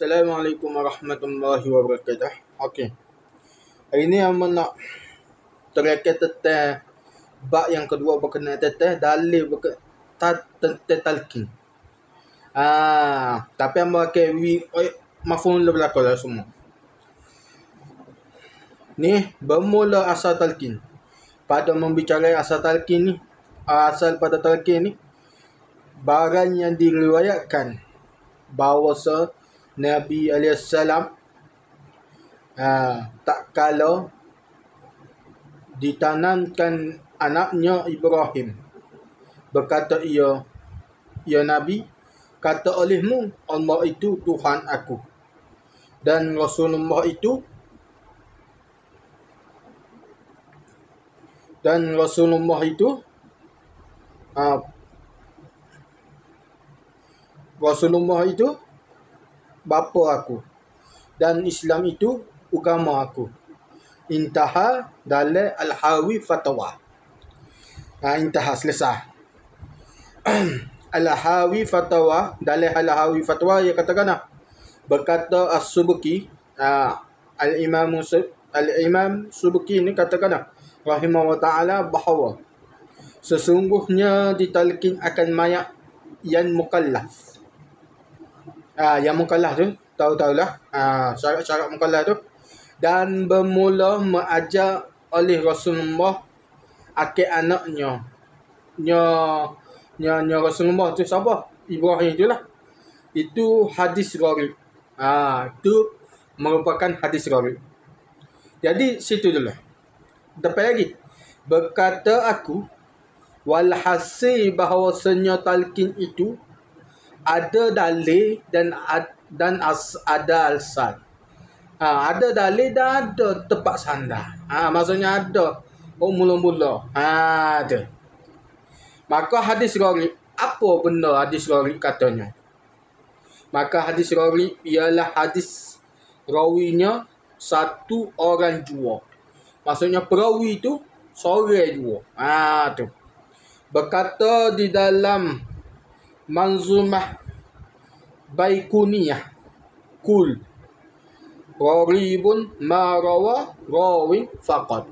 Assalamualaikum warahmatullahi wabarakatuh. Okey. Hari ni yang nak terangkan tentang bab yang kedua berkenaan tentang dalil tentang talqin. Tapi hamba akan mafhum le belakang lah semua. Ni bermula asal talqin. Pada membicarakan asal talqin ni, asal pada talqin ni barang yang diriwayatkan bahawa Nabi alaihissalam tak kala ditanamkan anaknya Ibrahim, berkata ia Nabi, kata olehmu Allah itu Tuhan aku dan Rasulullah itu bapa aku dan Islam itu agama aku. Intaha dalam Al-Hawi Fatwa. Intaha selesai. Al-Hawi Fatwa, dalam Al-Hawi Fatwa ia katakan berkata As-Subki, Al-Imam Subki ni katakan rahimahullah ta'ala bahawa sesungguhnya ditalqin akan mayat yang mukallaf. Yang mukallaf tu tahu-tahulah syarat-syarat mukallaf tu, dan bermula mengajar oleh Rasulullah akan anaknya nya Rasulullah tu siapa? Ibrahim itulah. Itu hadis gharib. Itu merupakan hadis gharib. Jadi situ dulu. Depan lagi berkata aku walhasil bahawasanya talqin itu ada dalil dan ada alsan. Ada dalil dan ada tempat sandar. Maksudnya ada mula-mula. Ada. Maka hadis gharib, apa benda hadis gharib katanya? Maka hadis gharib ialah hadis rawinya satu orang jua. Maksudnya perawi itu seorang jua. Tu. Berkata di dalam Manzumah Baikuniyah kul gharibun ma rawa rawin faqat.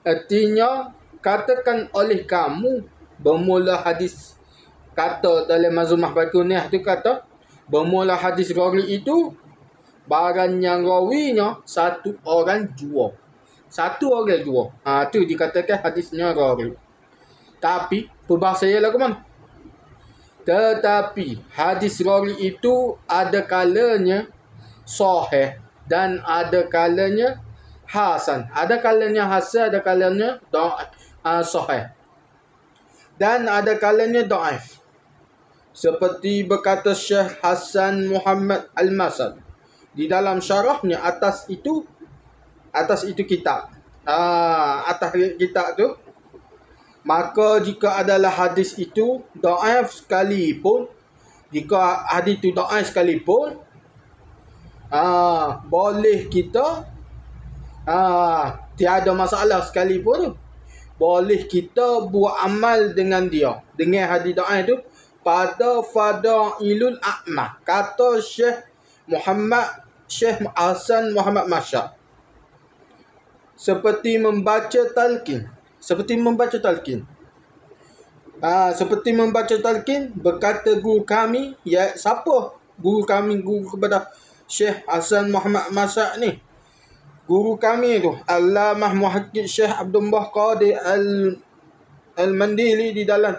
Artinya katakan oleh kamu bermula hadis, kata dalam Manzumah Baikuniyah tu kata bermula hadis gharib itu barang yang rawinya satu orang jua. Satu orang jua. Tu dikatakan hadisnya gharib. Tapi berbahasa ialah ke mana? Tetapi hadis gharib itu ada kalanya sahih dan ada kalanya hasan. Ada kalanya hasan, ada kalanya sahih. Dan ada kalanya dhaif. Seperti berkata Syekh Hasan Muhammad Al-Masad di dalam syarahnya atas itu kitab. Atas kitab tu, maka jika adalah hadis itu dhaif sekalipun, boleh kita tiada masalah sekalipun, boleh kita buat amal dengan dia, dengan hadis dhaif tu pada Fadailul A'mah, kata Syekh Hasan Muhammad Masya. Seperti membaca talqin. Seperti membaca talqin, berkata guru kami, siapa guru kami? Guru kepada Syekh Hasan Muhammad Masya ni. Guru kami tu Allamah Muhakkik Syekh Abdullah Qadir Al-Mandili di dalam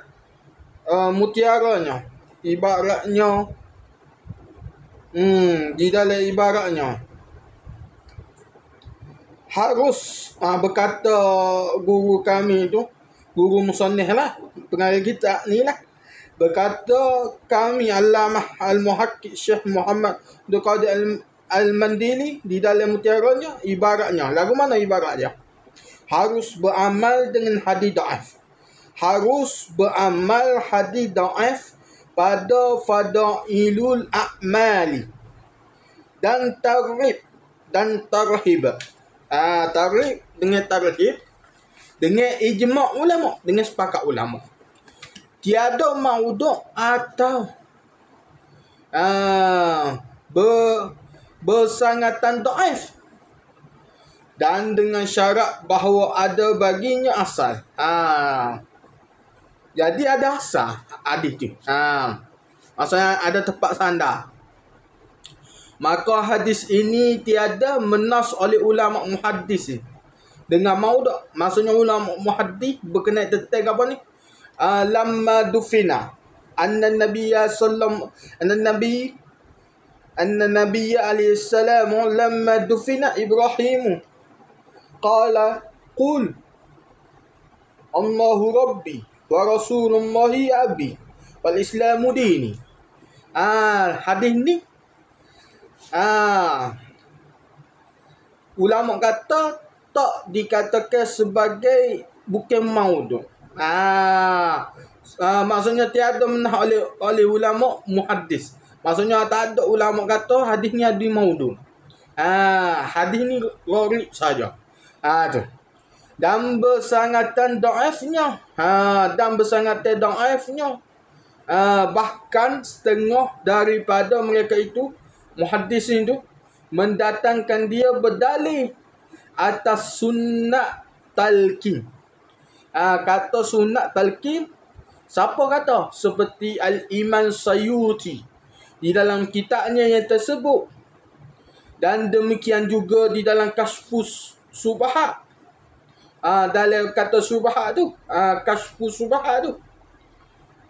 mutiaranya, ibaratnya di dalam ibaratnya harus berkata guru kami tu, guru musannif lah, pengarang kitab ni lah, berkata kami Allamah Al-Muhakkik Syekh Muhammad Abdul Qadir Al-Mandili di dalam mutiaranya, ibaratnya lagu mana ibarat dia? Harus beramal dengan hadis dhaif. Harus beramal hadis dhaif pada Fadailul A'mali dan targhib. Targhib dengan targhib dengan ijma' ulama, dengan sepakat ulama. Tiada maudhu' atau bersangatan dhaif, dan dengan syarat bahawa ada baginya asal. Jadi ada asal hadis tu. Maksudnya ada tempat sandar. Maka hadis ini tiada menas oleh ulama muhaddis dengan maudhu'. Maksudnya ulama muhaddis berkenaan tentang apa ni? Lamma dufina anna nabiyya sallallahu anna nabiyya alaihi salam lamma dufina Ibrahim qala qul Allahu rabbi wa rasulullahi abi wal islamu dini. Hadis ni ulama kata tak dikatakan sebagai bukan maudhu'. Maksudnya tiada menah oleh ulama muhaddis. Maksudnya tak ada ulama kata hadis ni ada maudhu'. Hadis ni gharib saja. Tu. Dan bersangatan dhaifnya. Bahkan setengah daripada mereka itu muhaddis itu mendatangkan dia berdalil atas sunnah talqin. Kata sunnah talqin, siapa kata? Seperti Al-Imam Sayyuti di dalam kitabnya yang tersebut, dan demikian juga di dalam Kashfus Subhat. Dalam kata Subhat tu, Kashfus Subhat tu,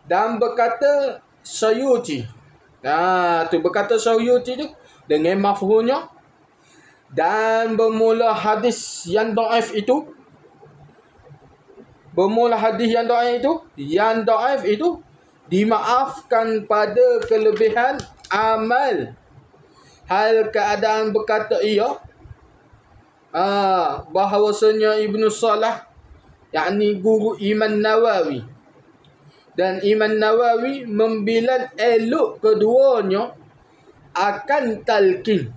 dan berkata Sayyuti, berkata Sayyuti tu dengan mafhumnya, dan bermula hadis yang dhaif itu, dimaafkan pada kelebihan amal. Hal keadaan berkata ia bahawasanya Ibnu Salah, yakni guru Imam Nawawi, dan Imam Nawawi membilang elok keduanya akan talqin.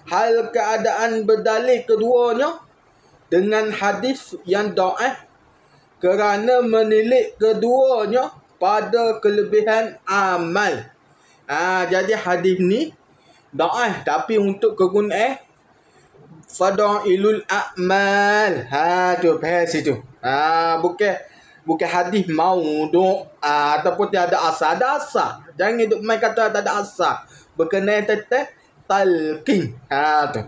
Hal keadaan berdalil keduanya dengan hadis yang dhaif kerana menilik keduanya pada kelebihan amal. Jadi hadis ni dhaif, tapi untuk kegunaan fadailul a'mal. Tu faham situ. Bukan hadis maudhu' ataupun tiada asal. Ada asal. Jangan duk main kata tak ada asal berkenaan tentang talqin. Tu.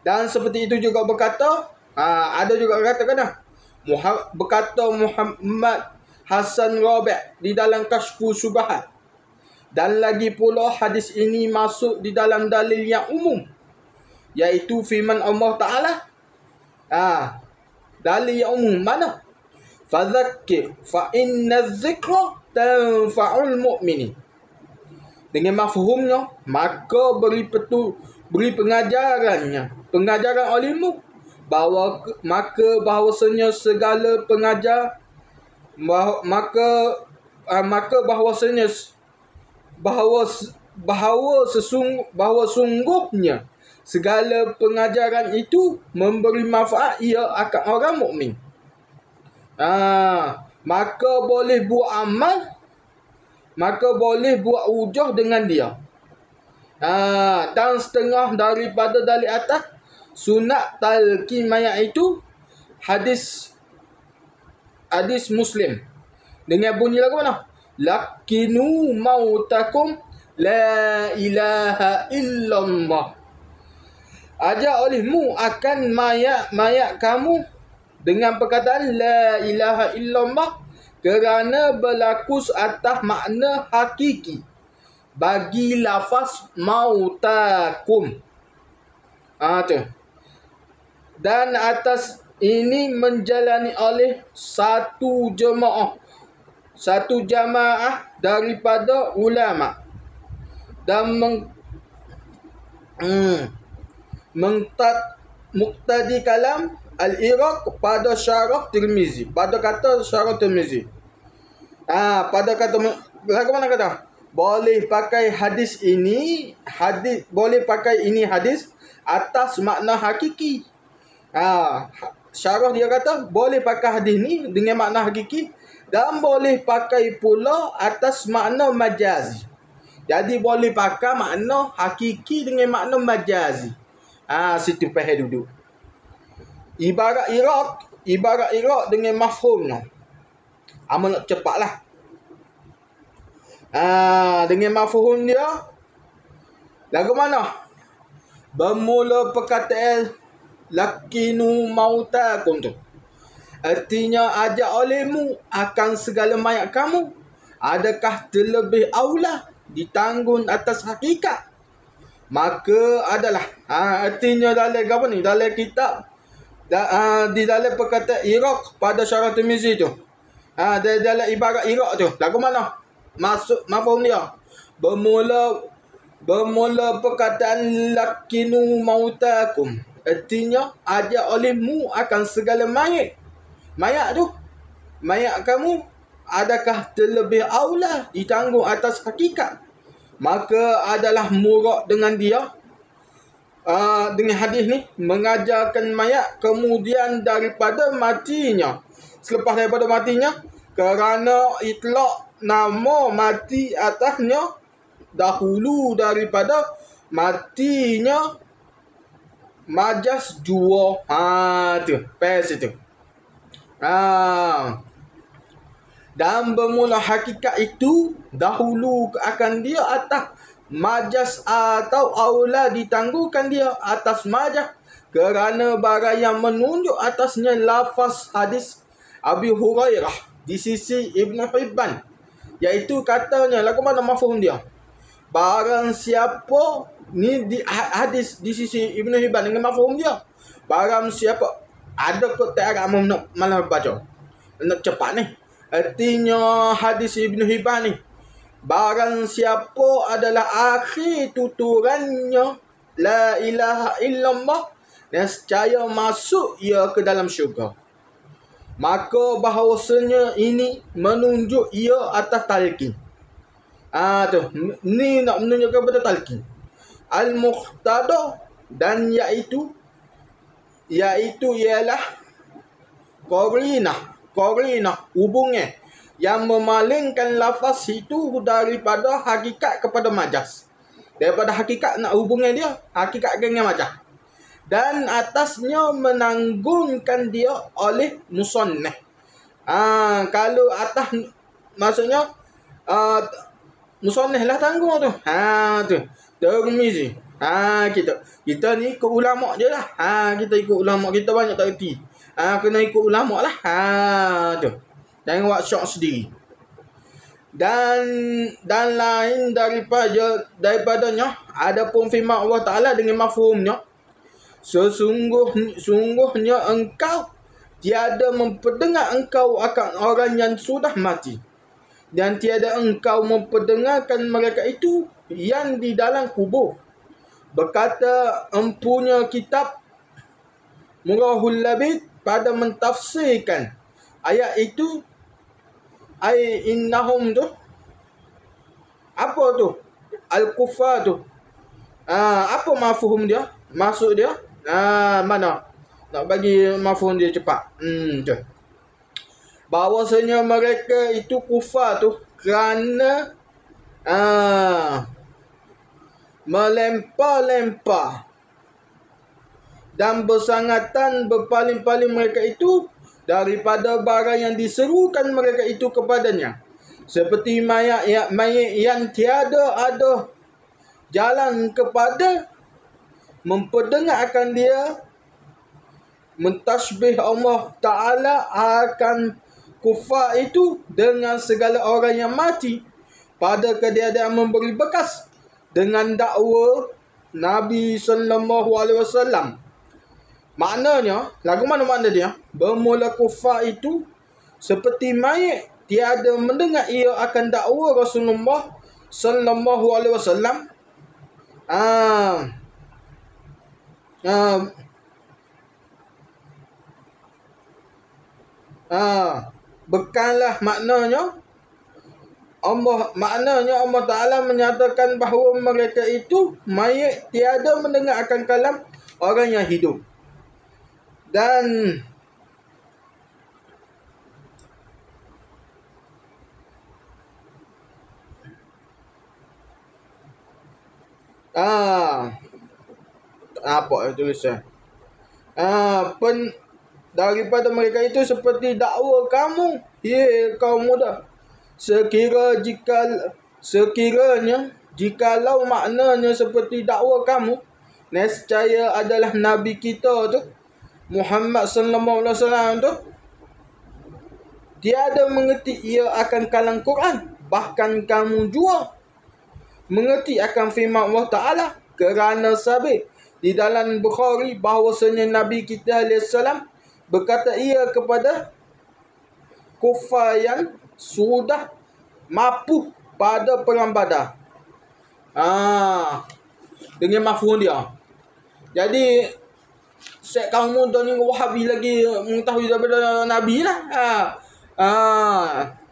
Dan seperti itu juga berkata, ada juga berkata Muhammad Hasan Rabi' di dalam Kashfu Subhat. Dan lagi pula hadis ini masuk di dalam dalil yang umum, iaitu firman Allah Ta'ala. Dalil yang umum mana? Fadzakkir fa inna dzikra tanfa'ul mu'minin. Dengan mafhumnya, maka beri pengajaran olehmu, bahawasanya segala pengajar, sungguhnya segala pengajaran itu memberi manfaat ia akan orang mukmin. Maka boleh buat amal, maka boleh buat hujah dengan dia. Dan setengah daripada dalil atas sunat talqin mayat itu hadis Muslim dengan bunyi lagu mana? Lakinu mautakum la ilaha illallah. Ajak olehmu akan mayat kamu dengan perkataan la ilaha illallah, kerana berlaku atas makna hakiki bagi lafaz mautakum. Tu. Dan atas ini menjalani oleh satu jamaah daripada ulama, dan muqtadi kalam al-Iraq pada syarah Tirmizi, pada kata syarah Tirmizi. Pada kata bagaimana kata? Boleh pakai hadis ini hadis atas makna hakiki. Syarah dia kata boleh pakai hadis ni dengan makna hakiki, dan boleh pakai pula atas makna majazi. Jadi boleh pakai makna hakiki dengan makna majazi. Situ faham duduk. Ibarat Iraq dengan mafhumnya. Amal nak cepatlah. Dengan mafhum dia lagu mana? Bermula perkataan lakinu mautakum tu. Artinya ajak olehmu akan segala mayat kamu. Adakah terlebih aula ditanggung atas hakikat? Maka adalah. Artinya dalam apa ni? Dalam kitab. Di dalam perkataan Iraq pada Syarah Tirmizi tu. Dalam ibarat Iraq tu. Lagu mana? Masuk mafhum dia. Bermula perkataan lakinu mautakum. Artinya ajak olehmu akan segala mayat. Mayat tu, mayat kamu adakah terlebih aula ditanggung atas hakikat? Maka adalah murad dengan dia dengan hadis ni mengajarkan mayat kemudian daripada matinya. Selepas daripada matinya, kerana itlaq nama mati atasnya dahulu daripada matinya majas jua. Tu pas itu. Dan bermula hakikat itu dahulu akan dia atas majas atau aula ditangguhkan dia atas majas kerana barang yang menunjuk atasnya lafaz hadis Abi Hurairah di sisi Ibn Hibban, iaitu katanya lagu mana mafhum dia, barang siapa ni di hadis di sisi Ibn Hibban dengan mafhum dia, barang siapa ada kotak agak malah baca nak cepat ni. Artinya hadis Ibn Hibban ni, barang siapa adalah akhir tuturannya la ilaha illallah, nescaya masuk ia ke dalam syurga. Maka bahawasanya ini menunjuk ia atas talqin. Tu ni nak menunjukkan kepada talqin al-muqtada, dan iaitu ialah qarinah hubungan yang memalingkan lafaz itu daripada hakikat kepada majas. Daripada hakikat nak hubungan dia hakikat dengan majas, dan atasnya menanggungkan dia oleh musannaf. Kalau atas maksudnya musannaf lah tanggung tu. Tu Tirmizi. Kita ni ikut ulama je lah. Kita ikut ulama, kita banyak tak erti. Kena ikut ulama lah. Tu. Jangan buat syok sendiri. Dan lain daripadanya adapun firman Allah Taala dengan mafhumnya, sungguhnya engkau tiada memperdengar engkau akan orang yang sudah mati, dan tiada engkau memperdengarkan mereka itu yang di dalam kubur. Berkata empunya kitab Murahul Labid pada mentafsirkan ayat itu, innahum tu apa tu al-kufar tu, apa mafhum dia, maksud dia, mana nak bagi mafhum dia cepat. Tu bahawasanya mereka itu kufar tu kerana melempar-lempar dan bersangatan berpaling-paling mereka itu daripada barang yang diserukan mereka itu kepadanya, seperti mayat yang tiada ada jalan kepada memperdengarkan dia, mentasbih Allah Ta'ala akan kufar itu dengan segala orang yang mati pada keadaan memberi bekas dengan dakwa Nabi sallallahu alaihi wasallam. Maknanya, lagu mana makna dia? Bermula kufar itu seperti mayat tiada mendengar ia akan dakwa Rasulullah sallallahu alaihi wasallam. Bukanlah maknanya Allah Ta'ala menyatakan bahawa mereka itu mayat tiada mendengar akan kalam orang yang hidup. Dan Ah, apa tulisan? Daripada mereka itu seperti dakwa kamu, kaum muda. Sekiranya jikalau maknanya seperti dakwa kamu, nescaya adalah nabi kita tu Muhammad sallallahu alaihi wasallam tu tiada mengerti ia akan kalam Quran, bahkan kamu jua mengerti akan firman Allah Taala, kerana sabit di dalam Bukhari bahawasanya Nabi kita alaihissalam berkata ia kepada kufar yang sudah mapuh pada perang Badar. Dengan mafhum dia. Jadi set kamu tu ni Wahabi lagi mengetahui daripada Nabi lah.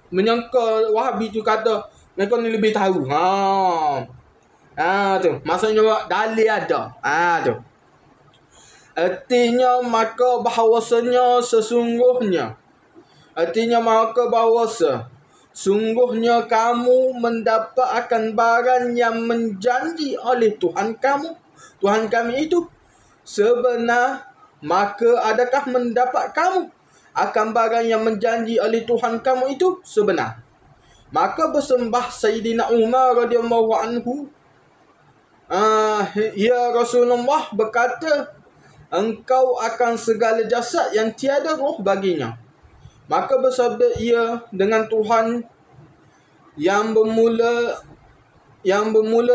Menyangka Wahabi tu kata mereka ni lebih tahu. Tu maksudnya dalil ada. Tu artinya maka bahawasanya sungguhnya kamu mendapat akan barang yang menjanji oleh Tuhan kami itu sebenar, maka adakah mendapat kamu akan barang yang menjanji oleh Tuhan kamu itu sebenar? Maka bersembah Sayyidina Umar radhiyallahu anhu, ya Rasulullah berkata, engkau akan segala jasad yang tiada roh baginya. Maka bersabda ia dengan Tuhan yang bermula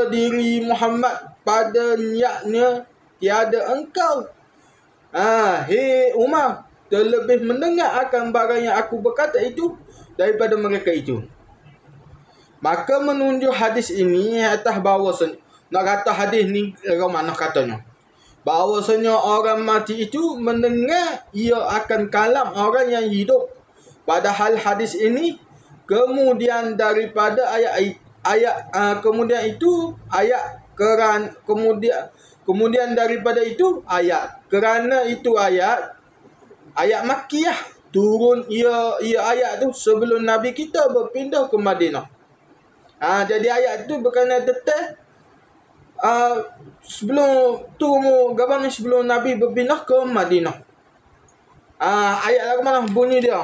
diri Muhammad pada niatnya tiada engkau. Hei Umar, terlebih mendengar akan barang yang aku berkata itu daripada mereka itu. Maka menunjuk hadis ini atas bahawasanya, nak kata hadis ni mana katanya, bahawasanya orang mati itu mendengar ia akan kalam orang yang hidup. Padahal hadis ini kemudian daripada kemudian daripada itu ayat, kerana itu ayat Makkiyah, turun ia ayat tu sebelum Nabi kita berpindah ke Madinah. Jadi ayat tu berkenaan detail sebelum Nabi berpindah ke Madinah. Ayat lagu mana bunyi dia?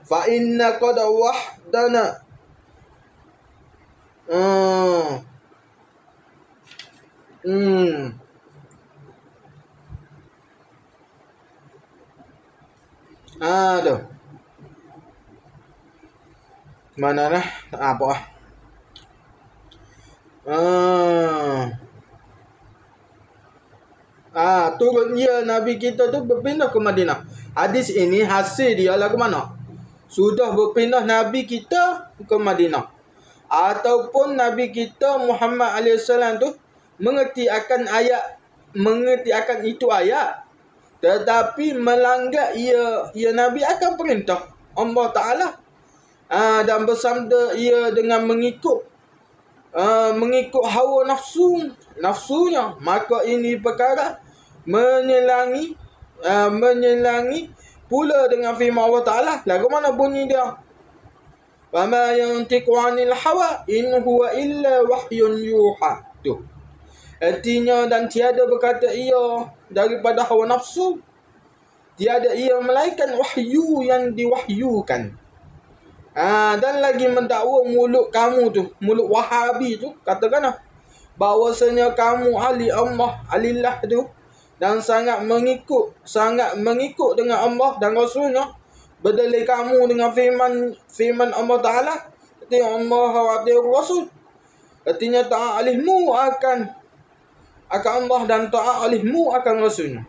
Fa inna qad wahdana tu mana lah apa turun dia Nabi kita tu berpindah ke Madinah. Hadis ini hasil dia lagu mana? Sudah berpindah Nabi kita ke Madinah, ataupun Nabi kita Muhammad alaihissalam tu mengerti akan itu ayat, tetapi melanggar ia Nabi akan perintah Allah Ta'ala, dan bersabda ia dengan mengikut hawa nafsunya, maka ini perkara menyelangi pula dengan firman Allah Ta'ala. Lagu mana bunyi dia? Wa ma yantiqu 'anil hawa in huwa illa wahyun yuha. Tu artinya, dan tiada berkata ia daripada hawa nafsu, tiada ia melainkan wahyu yang diwahyukan. Dan lagi mendakwa mulut kamu tu, mulut Wahabi tu, katakanlah bahawasanya kamu ahli Allah, alillah tu, dan sangat mengikut dengan Allah dan Rasulnya, berdalil kamu dengan firman Allah Ta'ala, artinya Allah wa Rasul, artinya ta'at alihmu akan Allah dan ta'at alihmu akan Rasulnya.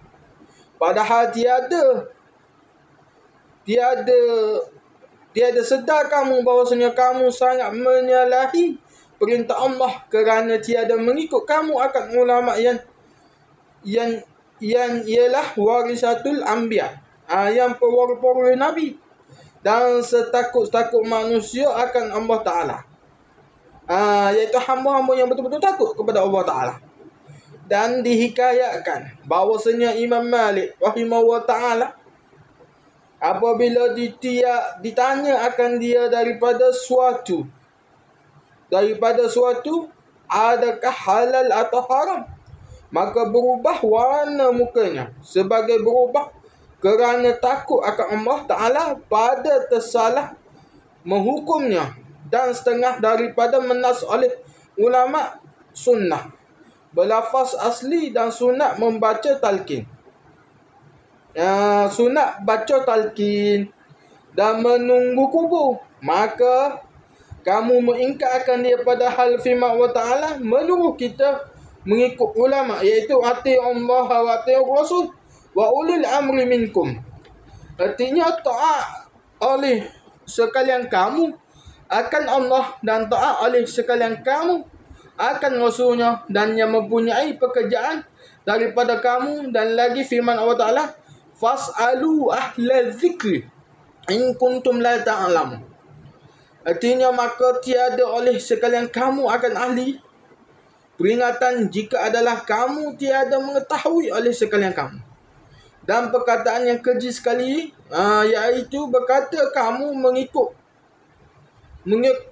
Padahal tiada sedar kamu bahawasanya kamu sangat menyalahi perintah Allah, kerana tiada mengikut kamu akan ulama yang ialah warisatul anbiya, yang pewaris Nabi, dan setakut-takut manusia akan Allah Ta'ala, iaitu hamba-hamba yang betul-betul takut kepada Allah Ta'ala. Dan dihikayatkan bahawasanya Imam Malik rahimahullah ta'ala, apabila ditanya akan dia daripada suatu adakah halal atau haram, maka berubah warna mukanya sebagai berubah kerana takut akan Allah Ta'ala pada tersalah menghukumnya, dan setengah daripada menas oleh ulama sunnah berlafaz asli dan sunat membaca talqin. Sunat baca talqin dan menunggu kubur, maka kamu mengingkarkan dia pada hal firman Allah Ta'ala menyuruh kita mengikut ulama, iaitu ati Allah wa ati Rasul wa ulil amri minkum. Artinya taat oleh sekalian kamu akan Allah dan taat oleh sekalian kamu akan Rasulnya, dan yang mempunyai pekerjaan daripada kamu. Dan lagi firman Allah Ta'ala, fas'alu ahla dzikri in kuntum la ta'lamun. Artinya maka tiada oleh sekalian kamu akan ahli peringatan jika adalah kamu tiada mengetahui oleh sekalian kamu. Dan perkataan yang keji sekali, iaitu berkata kamu mengikut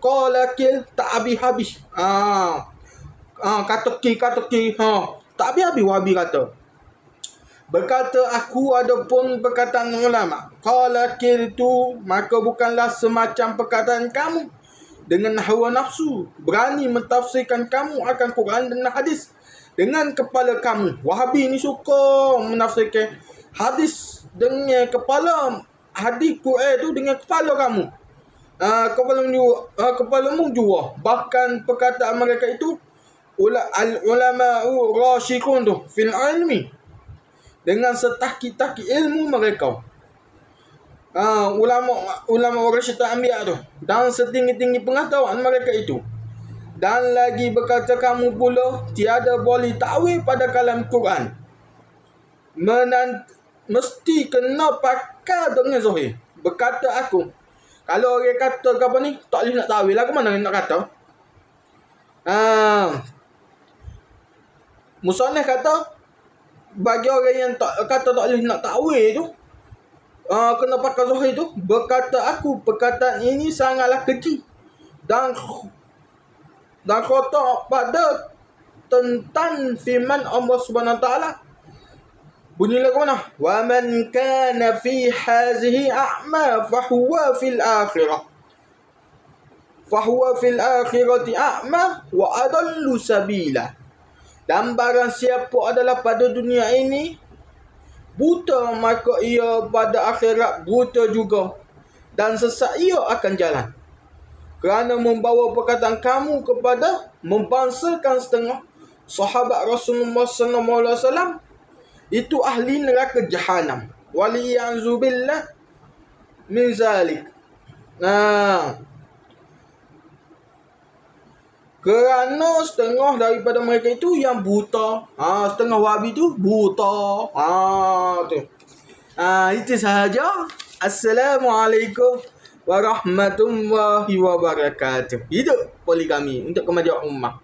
qalakil tak habis-habis. Kata ki tak habis-habis wahabi kata. Berkata aku adapun perkataan ulama, qalakil tu maka bukanlah semacam perkataan kamu dengan hawa nafsu, berani mentafsirkan kamu akan Quran dan hadis dengan kepala kamu. Wahabi ni suka menafsirkan hadis dengan kepala, hadis Quran tu dengan kepala kamu. Kepalamu jua. Bahkan perkataan mereka itu al-ulama'u rasyikun tu fil ilmi, dengan setahki-tahki ilmu mereka. Ulama rasyid anbiya tu, dan setinggi-tinggi pengetahuan mereka itu. Dan lagi berkata kamu pula tiada boleh takwil pada kalam Quran, mesti kena pakai dengan zahir. Berkata aku, kalau orang kata apa ni tak boleh nak takwil, aku mana nak kata? Musannaf kata bagi orang yang kata tak boleh nak takwil tu, kena pakai zahir tu. Berkata aku, perkataan ini sangatlah keji dan kotak pada tentang firman Allah Subhanahu Wa Taala. Bunyi lagu mana? Wa man kana fi hazihi a'ma fahuwa fil akhirati a'ma wa adallu sabila. Dan barang siapa adalah pada dunia ini buta, maka ia pada akhirat buta juga, dan sesat ia akan jalan. Kerana membawa perkataan kamu kepada membangsakan setengah sahabat Rasulullah SAW, itu ahli neraka jahanam. Wali'azubillah min zalik. Kerana setengah daripada mereka itu yang buta. Setengah wahabi tu buta. Tu. Itu sahaja. Assalamualaikum warahmatullahi wabarakatuh. Hidup poligami untuk kemajuan ummah.